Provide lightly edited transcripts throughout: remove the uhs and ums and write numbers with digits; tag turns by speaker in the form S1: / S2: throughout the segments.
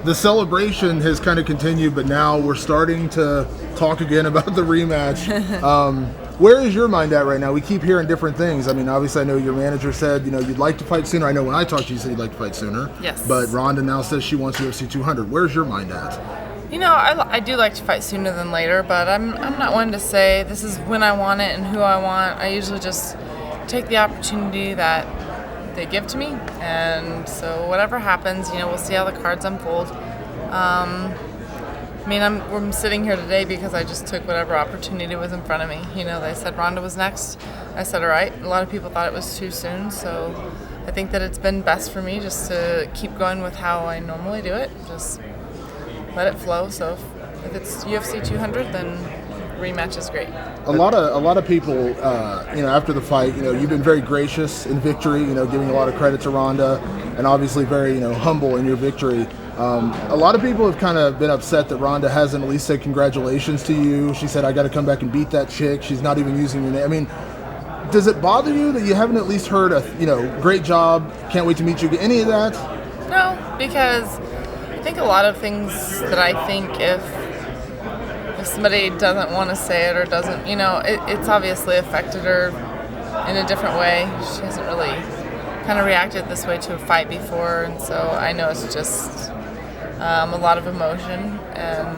S1: the celebration has kind of continued, but now we're starting to talk again about the rematch. Where is your mind at right now? We keep hearing different things. I mean, obviously, I know your manager said, you'd like to fight sooner. I know when I talked to you, you said you'd like to fight sooner.
S2: Yes.
S1: But Ronda now says she wants UFC 200. Where's your mind at?
S2: I do like to fight sooner than later, but I'm not one to say this is when I want it and who I want. I usually just take the opportunity that they give to me, and so whatever happens, we'll see how the cards unfold. I'm sitting here today because I just took whatever opportunity was in front of me. They said Ronda was next. I said, all right. A lot of people thought it was too soon, so I think that it's been best for me just to keep going with how I normally do it. Just let it flow. So if it's UFC 200, then rematch is great.
S1: A lot of people, after the fight, you've been very gracious in victory, giving a lot of credit to Ronda, and obviously very, humble in your victory. A lot of people have kind of been upset that Ronda hasn't at least said congratulations to you. She said, I got to come back and beat that chick. She's not even using your name. I mean, does it bother you that you haven't at least heard great job, can't wait to meet you, any of that?
S2: No, because I think a lot of things that I think if somebody doesn't want to say it or doesn't, it's obviously affected her in a different way. She hasn't really kind of reacted this way to a fight before, and so I know it's just a lot of emotion, and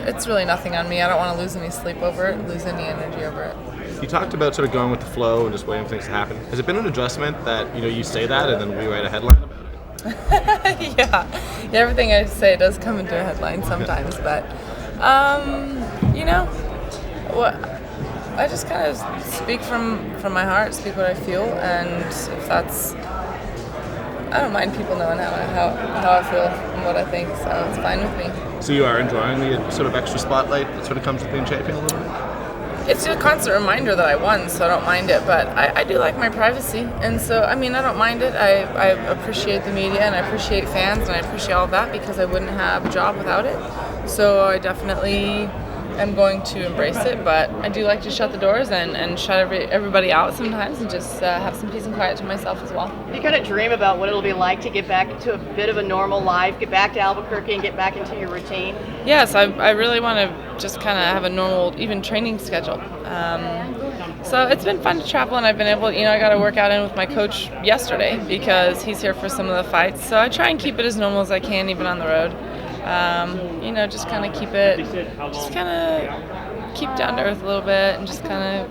S2: it's really nothing on me. I don't want to lose any sleep over it, lose any energy over it.
S3: You talked about sort of going with the flow and just waiting for things to happen. Has it been an adjustment that, you say that and then we write a headline about
S2: it? Yeah, everything I say does come into a headline sometimes, but I just kind of speak from my heart, speak what I feel, and if that's, I don't mind people knowing how I feel and what I think, so it's fine with me.
S3: So you are enjoying the sort of extra spotlight that sort of comes with being champion a little bit?
S2: It's a constant reminder that I won, so I don't mind it, but I do like my privacy, and so, I don't mind it. I appreciate the media, and I appreciate fans, and I appreciate all of that because I wouldn't have a job without it, so I definitely am going to embrace it, but I do like to shut the doors and shut everybody out sometimes and just have some peace and quiet to myself as well.
S4: You kind of dream about what it'll be like to get back to a bit of a normal life, get back to Albuquerque and get back into your routine?
S2: Yes, I really want to just kind of have a normal, even training schedule. So it's been fun to travel, and I've been able, I got a workout in with my coach yesterday because he's here for some of the fights, so I try and keep it as normal as I can even on the road. Just kind of keep down to earth a little bit, and just kind of,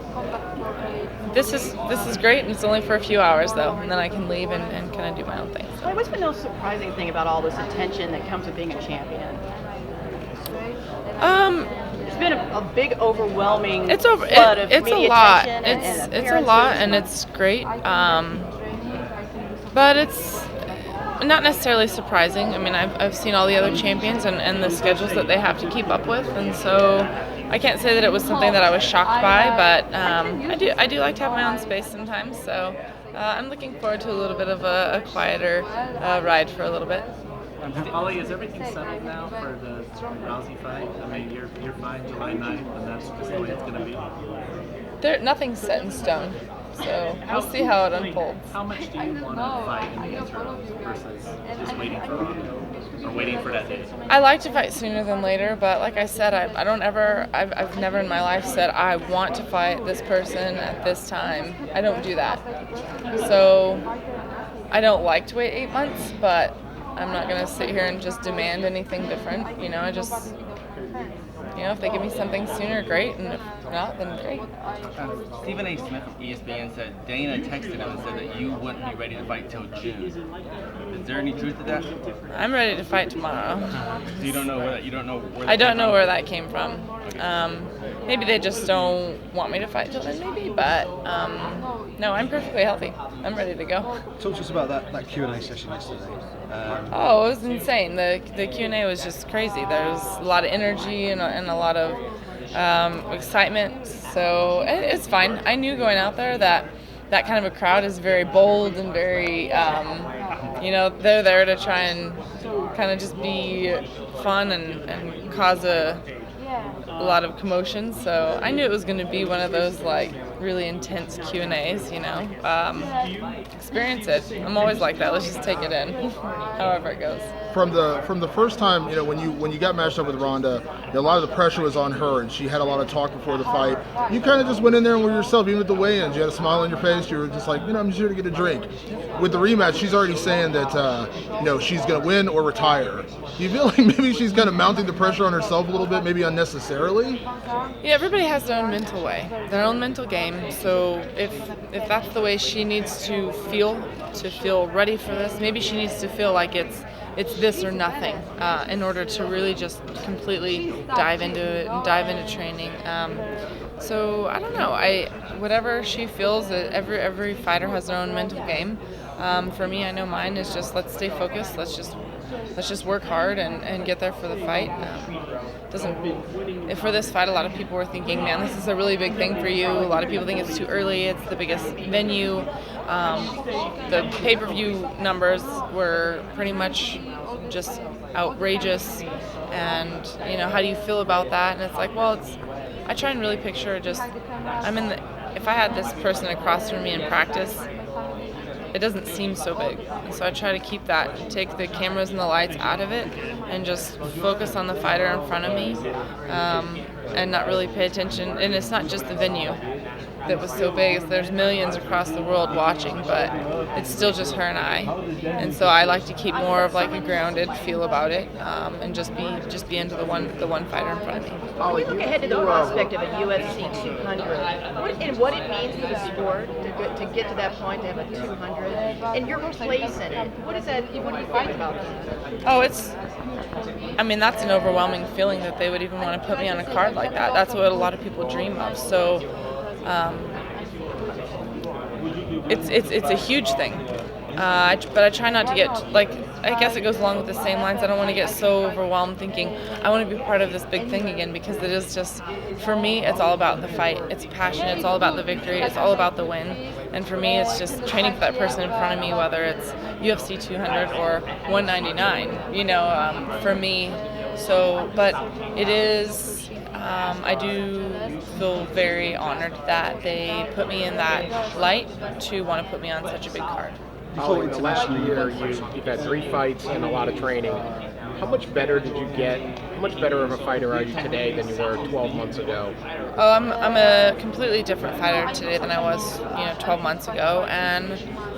S2: this is great, and it's only for a few hours though, and then I can leave and kind of do my own thing.
S4: What's been the most surprising thing about all this attention that comes with being a champion? It's been a big, overwhelming flood of media attention.
S2: It's a lot, and it's great. But it's not necessarily surprising. I've seen all the other champions and the schedules that they have to keep up with, and so I can't say that it was something that I was shocked by, but I do like to have my own space sometimes, so I'm looking forward to a little bit of a quieter ride for a little bit.
S5: Holly, is everything settled now for the Rousey fight? You're fine July 9th, and that's just the way it's going to be?
S2: Nothing's set in stone, so we'll see how it unfolds.
S5: How much do you want to fight in the interim versus just waiting for Ronda, or waiting for that day?
S2: I like to fight sooner than later, but like I said, I've never in my life said I want to fight this person at this time. I don't do that. So I don't like to wait 8 months, but I'm not going to sit here and just demand anything different. I just, if they give me something sooner, great, and if not, then great.
S6: Stephen A. Smith of ESPN said Dana texted him and said that you wouldn't be ready to fight till June. Is there any truth to that?
S2: I'm ready to fight tomorrow.
S6: So you don't know where that
S2: I don't know where that came from. Maybe they just don't want me to fight till then, maybe, but no, I'm perfectly healthy. I'm ready to go.
S7: Talk to us about that Q&A session yesterday.
S2: It was insane. The Q&A was just crazy. There was a lot of energy and a lot of excitement, so it's fine. I knew going out there that kind of a crowd is very bold and very, they're there to try and kind of just be fun and cause a lot of commotion, so I knew it was going to be one of those really intense Q&As, experience it. I'm always like that. Let's just take it in, however it goes.
S1: from the first time, when you got matched up with Ronda, a lot of the pressure was on her, and she had a lot of talk before the fight. You kind of just went in there and were yourself, even with the weigh-ins. You had a smile on your face. You were just like, I'm just here to get a drink. With the rematch, she's already saying that she's going to win or retire. Do you feel like maybe she's kind of mounting the pressure on herself a little bit, maybe unnecessarily?
S2: Yeah, everybody has their own mental way, their own mental game. So if that's the way she needs to feel ready for this, maybe she needs to feel like it's this or nothing in order to really just completely dive into it and dive into training. So I don't know. Whatever she feels, every fighter has their own mental game. For me, I know mine is just let's stay focused. Let's just work hard and get there for the fight. For this fight, a lot of people were thinking, man, this is a really big thing for you. A lot of people think it's too early. It's the biggest venue. The pay-per-view numbers were pretty much just outrageous. And how do you feel about that? And it's like, well, I try and really picture if I had this person across from me in practice, it doesn't seem so big. And so I try to keep that, take the cameras and the lights out of it, and just focus on the fighter in front of me, and not really pay attention. And it's not just the venue that was so big. There's millions across the world watching, but it's still just her and I. And so I like to keep more of like a grounded feel about it, and just be into the one fighter in front of me.
S4: When you look ahead to the prospect of a UFC 200, what it means for the sport to get to that point, to have a 200, and your place in it, what do you think about that?
S2: Oh, that's an overwhelming feeling that they would even want to put me on a card like that. That's what a lot of people dream of. So it's a huge thing. But I try not to get, I guess it goes along with the same lines. I don't want to get so overwhelmed thinking I want to be part of this big thing again, because it is just, for me, it's all about the fight. It's passion. It's all about the victory. It's all about the win. And for me, it's just training for that person in front of me, whether it's UFC 200 or 199, for me. So, but it is, I do feel very honored that they put me in that light to want to put me on such a big card.
S8: Holly, in the last year, you've had 3 fights and a lot of training. How much better did you get? How much better of a fighter are you today than you were 12 months ago?
S2: Oh, I'm a completely different fighter today than I was, 12 months ago, and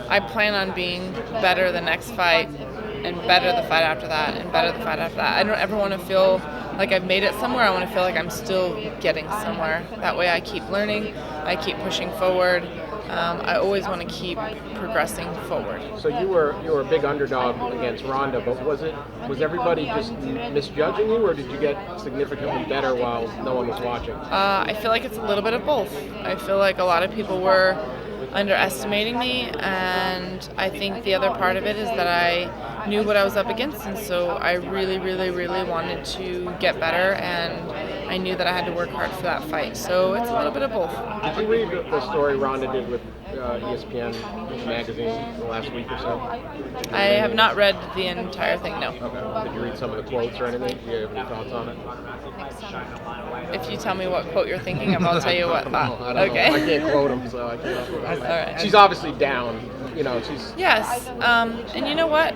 S2: I plan on being better the next fight, and better the fight after that, and better the fight after that. I don't ever want to feel like I've made it somewhere. I want to feel like I'm still getting somewhere. That way I keep learning, I keep pushing forward. I always want to keep progressing forward.
S8: So you were a big underdog against Ronda, but was everybody just misjudging you, or did you get significantly better while no one was watching?
S2: I feel like it's a little bit of both. I feel like a lot of people were underestimating me, and I think the other part of it is that I knew what I was up against, and so I really, really, really wanted to get better, and I knew that I had to work hard for that fight. So it's a little bit of both.
S8: Did you read the story Ronda did with ESPN magazine the last week or so?
S2: I have not read the entire thing, no.
S8: Okay. Did you read some of the quotes or anything? Do you have any thoughts on it?
S2: If you tell me what quote you're thinking of, I'll tell you what thought.
S8: I don't
S2: Okay.
S8: know. I can't quote them, so I can't.
S2: All right.
S8: She's obviously down. She's...
S2: Yes, and you know what?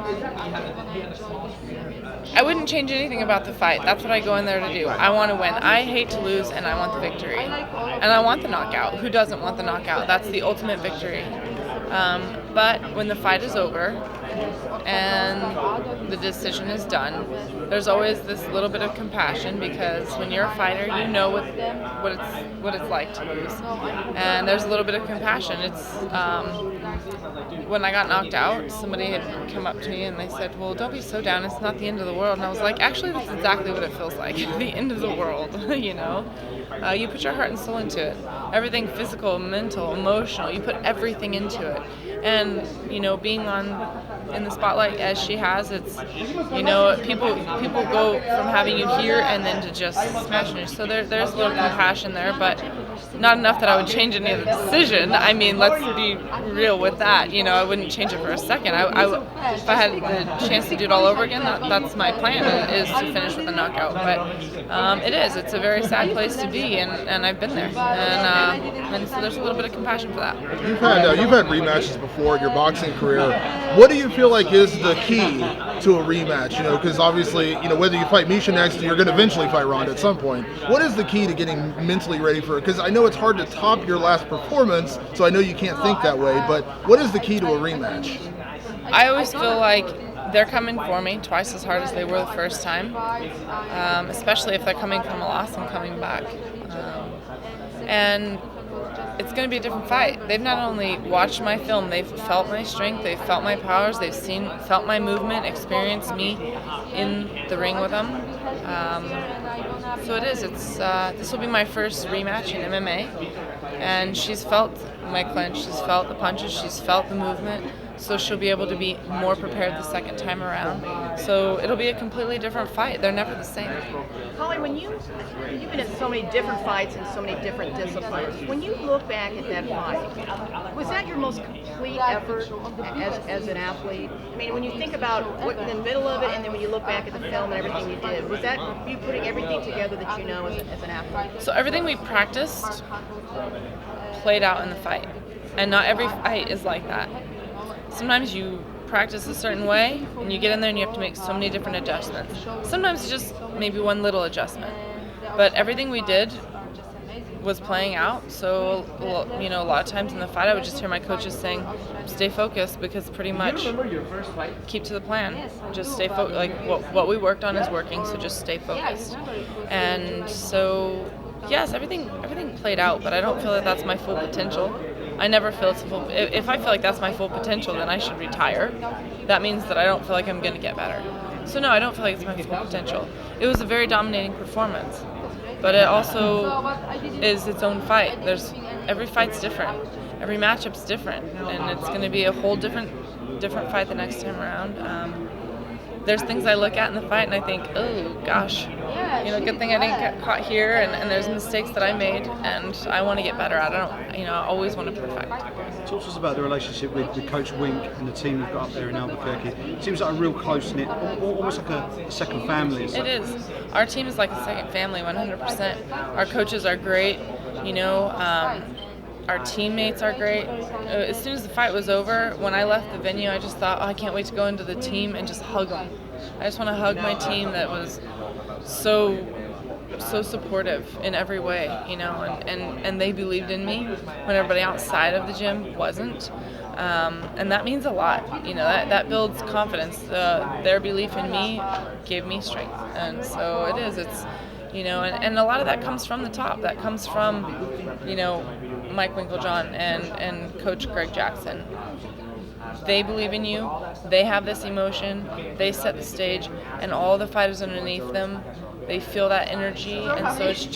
S2: I wouldn't change anything about the fight. That's what I go in there to do. I want to win. I hate to lose, and I want the victory. And I want the knockout. Who doesn't want the knockout? That's the ultimate victory. But when the fight is over and the decision is done, there's always this little bit of compassion, because when you're a fighter, you know what it's like to lose, and there's a little bit of compassion. It's when I got knocked out, somebody had come up to me and they said, "Well, don't be so down. It's not the end of the world." And I was like, "Actually, that's exactly what it feels like. The end of the world." You put your heart and soul into it. Everything physical, mental, emotional. You put everything into it. And being in the spotlight as she has, it's people go from having you here and then to just smashing you. So there's a little compassion there, but not enough that I would change any of the decision. I mean, let's be real with that. I wouldn't change it for a second. If I had the chance to do it all over again, that's my plan, is to finish with a knockout. But it's a very sad place to be, and I've been there, and so there's a little bit of compassion for that.
S1: You've had rematches before in your boxing career. What do you feel like is the key to a rematch? Because obviously, whether you fight Miesha next, you're going to eventually fight Ronda at some point. What is the key to getting mentally ready for it? Because I know it's hard to top your last performance, so I know you can't think that way, but what is the key to a rematch?
S2: I always feel like they're coming for me twice as hard as they were the first time, especially if they're coming from a loss and coming back. And it's going to be a different fight. They've not only watched my film, they've felt my strength, they've felt my powers, they've felt my movement, experienced me in the ring with them. So it is. This will be my first rematch in MMA, and she's felt my clinch, she's felt the punches, she's felt the movement. So she'll be able to be more prepared the second time around. So it'll be a completely different fight. They're never the same.
S4: Holly, you've been in so many different fights and so many different disciplines. When you look back at that fight, was that your most complete effort as an athlete? I mean, when you think about what in the middle of it, and then when you look back at the film and everything you did, was that you putting everything together that you know as an athlete?
S2: So everything we practiced played out in the fight, and not every fight is like that. Sometimes you practice a certain way, and you get in there and you have to make so many different adjustments. Sometimes it's just maybe one little adjustment. But everything we did was playing out. So, a lot of times in the fight, I would just hear my coaches saying, stay focused, because pretty much keep to the plan. Just stay focused. Like, what we worked on is working, so just stay focused. And so, yes, everything played out, but I don't feel that that's my full potential. I never feel it's full. If I feel like that's my full potential, then I should retire. That means that I don't feel like I'm going to get better. So no, I don't feel like it's my full potential. It was a very dominating performance, but it also is its own fight. Every fight's different. Every matchup's different, and it's going to be a whole different fight the next time around. There's things I look at in the fight and I think, oh gosh, good thing I didn't get caught here, and there's mistakes that I made, and I want to get better at it. I always want to perfect.
S7: Talk to us about the relationship with Coach Wink and the team you've got up there in Albuquerque. It seems like a real close-knit, almost like a second family.
S2: It is. Our team is like a second family, 100%. Our coaches are great, our teammates are great. As soon as the fight was over, when I left the venue, I just thought, I can't wait to go into the team and just hug them. I just want to hug my team that was so supportive in every way, and they believed in me when everybody outside of the gym wasn't. And that means a lot. That builds confidence. Their belief in me gave me strength. And so it is. It's, and a lot of that comes from the top. That comes from, Mike Winklejohn and Coach Greg Jackson. They believe in you. They have this emotion. They set the stage, and all the fighters underneath them, they feel that energy, and so it's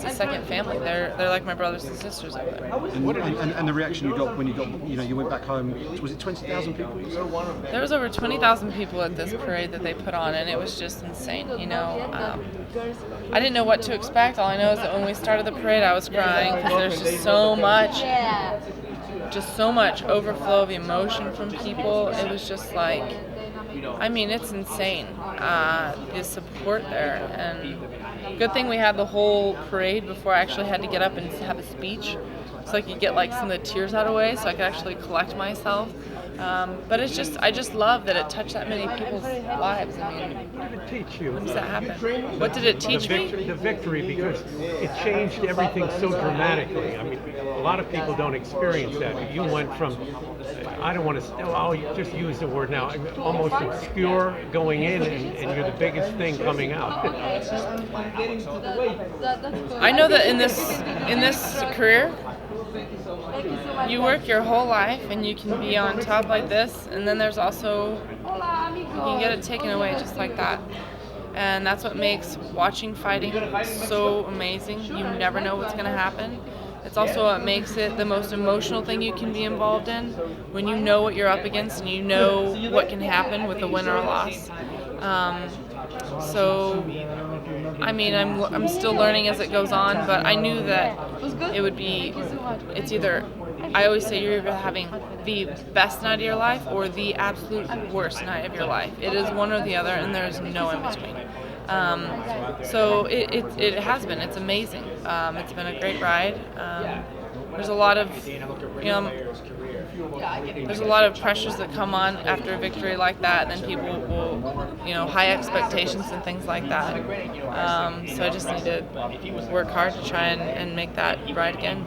S2: a second family. They're like my brothers and sisters over there.
S7: And the reaction you got when you went back home, was it 20,000 people?
S2: There was over 20,000 people at this parade that they put on, and it was just insane. I didn't know what to expect. All I know is that when we started the parade, I was crying because there's just so much overflow of emotion from people. It was just like, it's insane, the support there. And good thing we had the whole parade before I actually had to get up and have a speech, so I could get some of the tears out of the way, so I could actually collect myself. But I just love that it touched that many people's lives.
S9: What did it teach you?
S2: When does that happen? What did it teach me?
S9: The victory, because it changed everything so dramatically. A lot of people don't experience that. You went from, I don't want to, I'll just use the word now, almost obscure going in, and you're the biggest thing coming out.
S2: I know that in this career, you work your whole life and you can be on top like this, and then there's also, you can get it taken away just like that. And that's what makes watching fighting so amazing. You never know what's going to happen. It's also what makes it the most emotional thing you can be involved in, when you know what you're up against and you know what can happen with a win or a loss. I'm still learning as it goes on, but I knew that it's either, I always say, you're either having the best night of your life or the absolute worst night of your life. It is one or the other, and there's no in between. So it has been. It's amazing. It's been a great ride. There's a lot of, there's a lot of pressures that come on after a victory like that, and then people will, high expectations and things like that. So I just need to work hard to try and make that right again.